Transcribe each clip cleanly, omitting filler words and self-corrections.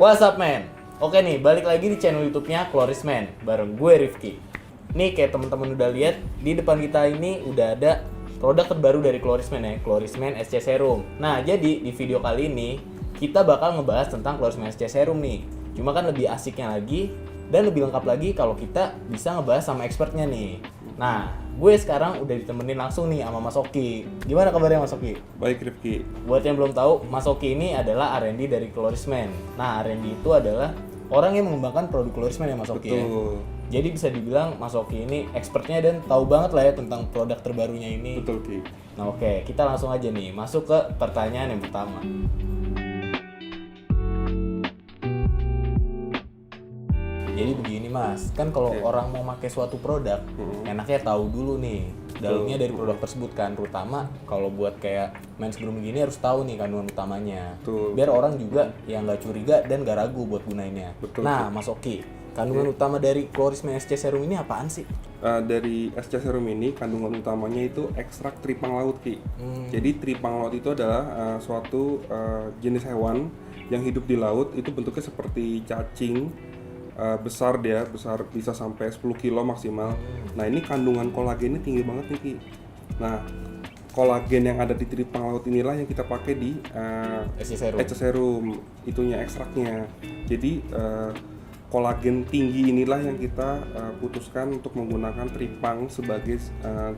What's up man? Oke nih, balik lagi di channel YouTube-nya Kloris Man bareng gue Rifki. Nih kayak teman-teman udah lihat di depan kita ini udah ada produk terbaru dari Kloris Man ya, Kloris Man SC Serum. Nah, jadi di video kali ini kita bakal ngebahas tentang Kloris Man SC Serum nih. Cuma kan lebih asiknya lagi dan lebih lengkap lagi kalau kita bisa ngebahas sama expertnya nih. Nah, gue sekarang udah ditemenin langsung nih sama Mas Oki. Gimana kabarnya Mas Oki? Baik Rifki. Buat yang belum tahu, Mas Oki ini adalah R&D dari Kloris Man. Nah, R&D itu adalah orang yang mengembangkan produk Kloris Man ya Mas Oki. Betul. Ya? Jadi bisa dibilang Mas Oki ini expertnya dan tahu banget lah ya tentang produk terbarunya ini. Betul Ki. Nah oke, kita langsung aja nih masuk ke pertanyaan yang pertama. Jadi begini Mas, kan kalau orang mau pakai suatu produk, enaknya tahu dulu nih dalamnya dari produk tersebut kan, terutama kalau buat kayak men's grooming gini harus tahu nih kandungan utamanya. Betul. Biar orang juga yang nggak curiga dan nggak ragu buat gunainnya. Betul. Nah Mas Oki, kandungan utama dari Kloris Man SC Serum ini apaan sih? Dari SC Serum ini kandungan utamanya itu ekstrak tripang laut Ki. Jadi tripang laut itu adalah suatu jenis hewan yang hidup di laut, itu bentuknya seperti cacing. Besar bisa sampai 10 kilo maksimal. Nah ini kandungan kolagennya tinggi banget nih Ki. Nah kolagen yang ada di tripang laut inilah yang kita pakai di SC Serum. SC Serum, itunya ekstraknya. Jadi kolagen tinggi inilah yang kita putuskan untuk menggunakan tripang sebagai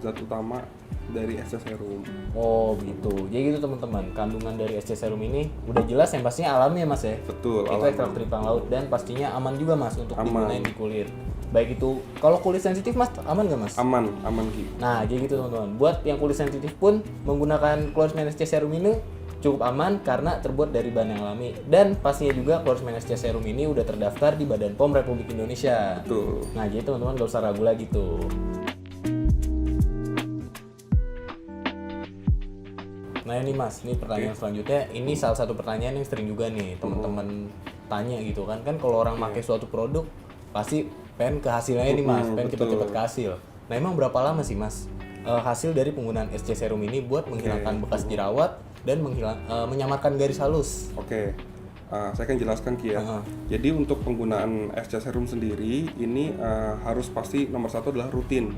zat utama dari SC Serum. Oh begitu. Jadi gitu teman-teman, kandungan dari SC Serum ini udah jelas yang pastinya alami ya Mas ya. Betul. Itu ekstrak tripang laut dan pastinya aman juga Mas untuk digunain di kulit. Baik itu kalau kulit sensitif Mas aman nggak Mas? Aman Ki. Nah jadi gitu teman-teman. Buat yang kulit sensitif pun menggunakan Kloris Man SC Serum ini cukup aman karena terbuat dari bahan yang alami dan pastinya juga Kloris Man SC Serum ini udah terdaftar di Badan POM Republik Indonesia. Betul. Nah jadi teman-teman gak usah ragu lagi tuh. Nah ini Mas, ini pertanyaan selanjutnya. Ini salah satu pertanyaan yang sering juga nih teman-teman tanya gitu kan. Kan kalau orang pakai suatu produk pasti pengen ke hasilnya nih Mas, pengen cepet-cepet ke hasil. Nah emang berapa lama sih Mas hasil dari penggunaan SC Serum ini buat menghilangkan bekas jerawat dan menyamarkan garis halus? Oke. Saya akan jelaskan Ki ya. Jadi untuk penggunaan SC Serum sendiri ini harus pasti nomor satu adalah rutin.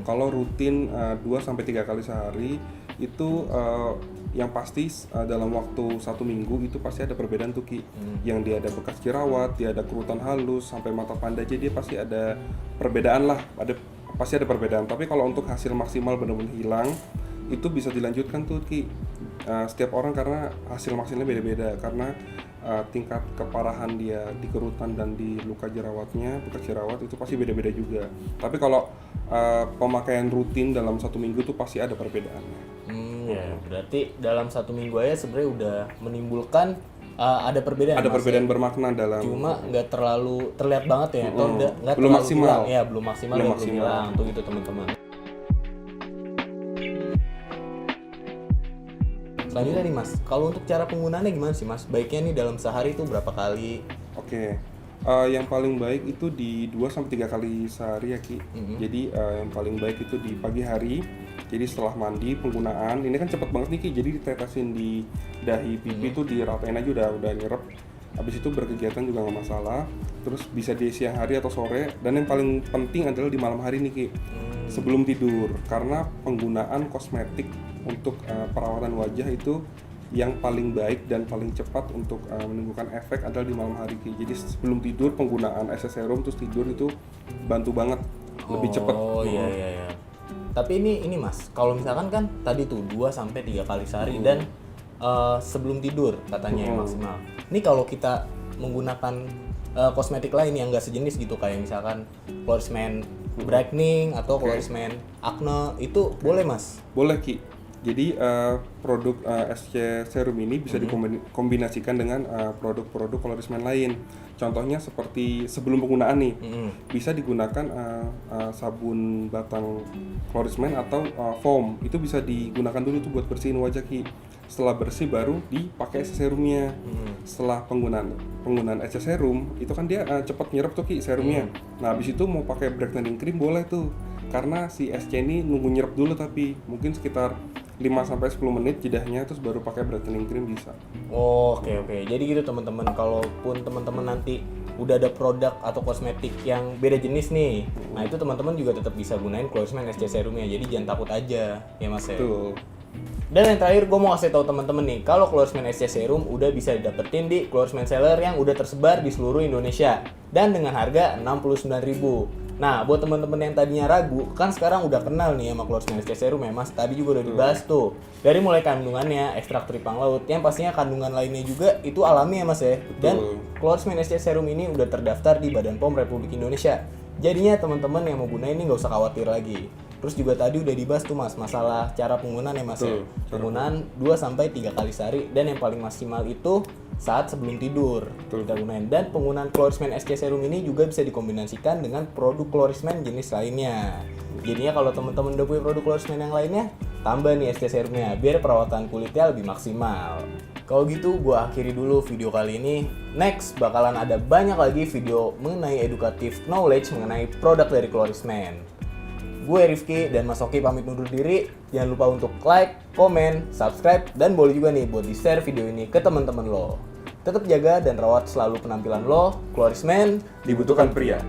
Kalau rutin 2-3 kali sehari itu yang pasti dalam waktu 1 minggu itu pasti ada perbedaan tuh Ki. Yang dia ada bekas jerawat, dia ada kerutan halus sampai mata panda, jadi pasti ada perbedaan lah. Pasti ada perbedaan. Tapi kalau untuk hasil maksimal benar-benar hilang itu bisa dilanjutkan tuh Ki. Setiap orang karena hasil maksimalnya beda-beda karena tingkat keparahan dia di kerutan dan di luka jerawatnya, bekas jerawat itu pasti beda-beda juga. Tapi kalau pemakaian rutin dalam 1 minggu tuh pasti ada perbedaannya. Ya, berarti dalam 1 minggu aja sebenarnya udah menimbulkan ada perbedaan. Ada perbedaan ya? Bermakna dalam. Cuma nggak terlalu terlihat banget ya, atau nggak Belum terlalu maksimal. hilang. Ya belum maksimal, Belum dan belum maksimal. hilang tuh gitu teman-teman. Selanjutnya nih Mas, kalau untuk cara penggunaannya gimana sih Mas? Baiknya nih dalam sehari itu berapa kali? Oke. Yang paling baik itu di 2-3 kali sehari ya Ki. Jadi yang paling baik itu di pagi hari. Jadi setelah mandi penggunaan ini kan cepet banget nih Ki. Jadi ditetesin di dahi pipi tuh diratain aja udah nyerep. Habis itu berkegiatan juga nggak masalah. Terus bisa di siang hari atau sore. Dan yang paling penting adalah di malam hari nih Ki. Sebelum tidur. Karena penggunaan kosmetik untuk perawatan wajah itu yang paling baik dan paling cepat untuk menimbulkan efek adalah di malam hari Ki. Jadi sebelum tidur penggunaan SC Serum terus tidur itu bantu banget, lebih cepat. Oh iya. Tapi ini Mas, kalau misalkan kan tadi tuh 2-3 kali sehari dan sebelum tidur katanya yang maksimal. Ini kalau kita menggunakan kosmetik lain yang nggak sejenis gitu kayak misalkan Kloris Man Brightening atau Kloris Man Acne itu boleh Mas? Boleh Ki. Jadi produk SC Serum ini bisa dikombinasikan dengan produk-produk Kloris Man lain. Contohnya seperti sebelum penggunaan nih, bisa digunakan sabun batang Kloris Man atau foam. Itu bisa digunakan dulu tuh buat bersihin wajah Ki. Setelah bersih baru dipakai SC Serumnya. Setelah penggunaan SC Serum itu kan dia cepat nyerap tuh Ki serumnya. Nah habis itu mau pakai brightening cream boleh tuh. Karena si SC ini nunggu nyerap dulu, tapi mungkin sekitar 5-10 menit jedahnya, terus baru pakai brightening cream bisa. Oke. Jadi gitu teman-teman, kalaupun teman-teman nanti udah ada produk atau kosmetik yang beda jenis nih, nah itu teman-teman juga tetap bisa gunain Clorisman SC Serumnya. Jadi jangan takut aja, ya Mas ya. Betul. Dan yang terakhir gue mau kasih tahu teman-teman nih, kalau Clorisman SC Serum udah bisa didapetin di Clorisman Seller yang udah tersebar di seluruh Indonesia dan dengan harga 69.000. Nah, buat teman-teman yang tadinya ragu, kan sekarang udah kenal nih sama Clorisman SC Serum ya Mas. Tadi juga udah dibahas tuh. Dari mulai kandungannya, ekstrak teripang laut, yang pastinya kandungan lainnya juga itu alami ya Mas ya. Dan Clorisman SC Serum ini udah terdaftar di Badan POM Republik Indonesia. Jadinya teman-teman yang mau gunain ini nggak usah khawatir lagi. Terus juga tadi udah dibahas tuh Mas, masalah cara penggunaan ya Mas ya. Penggunaan 2-3 kali sehari dan yang paling maksimal itu saat sebelum tidur kita gunain. Dan penggunaan Clorisman SC Serum ini juga bisa dikombinasikan dengan produk Clorisman jenis lainnya. Jadinya kalau teman-teman udah punya produk Clorisman yang lainnya, tambah nih SC Serumnya biar perawatan kulitnya lebih maksimal. Kalau gitu gue akhiri dulu video kali ini. Next bakalan ada banyak lagi video mengenai edukatif knowledge mengenai produk dari Clorisman. Gue Rifki dan Mas Oki pamit undur diri. Jangan lupa untuk like, komen, subscribe, dan boleh juga nih buat di-share video ini ke teman-teman lo. Tetap jaga dan rawat selalu penampilan lo. Clorisman Dibutuhkan pria.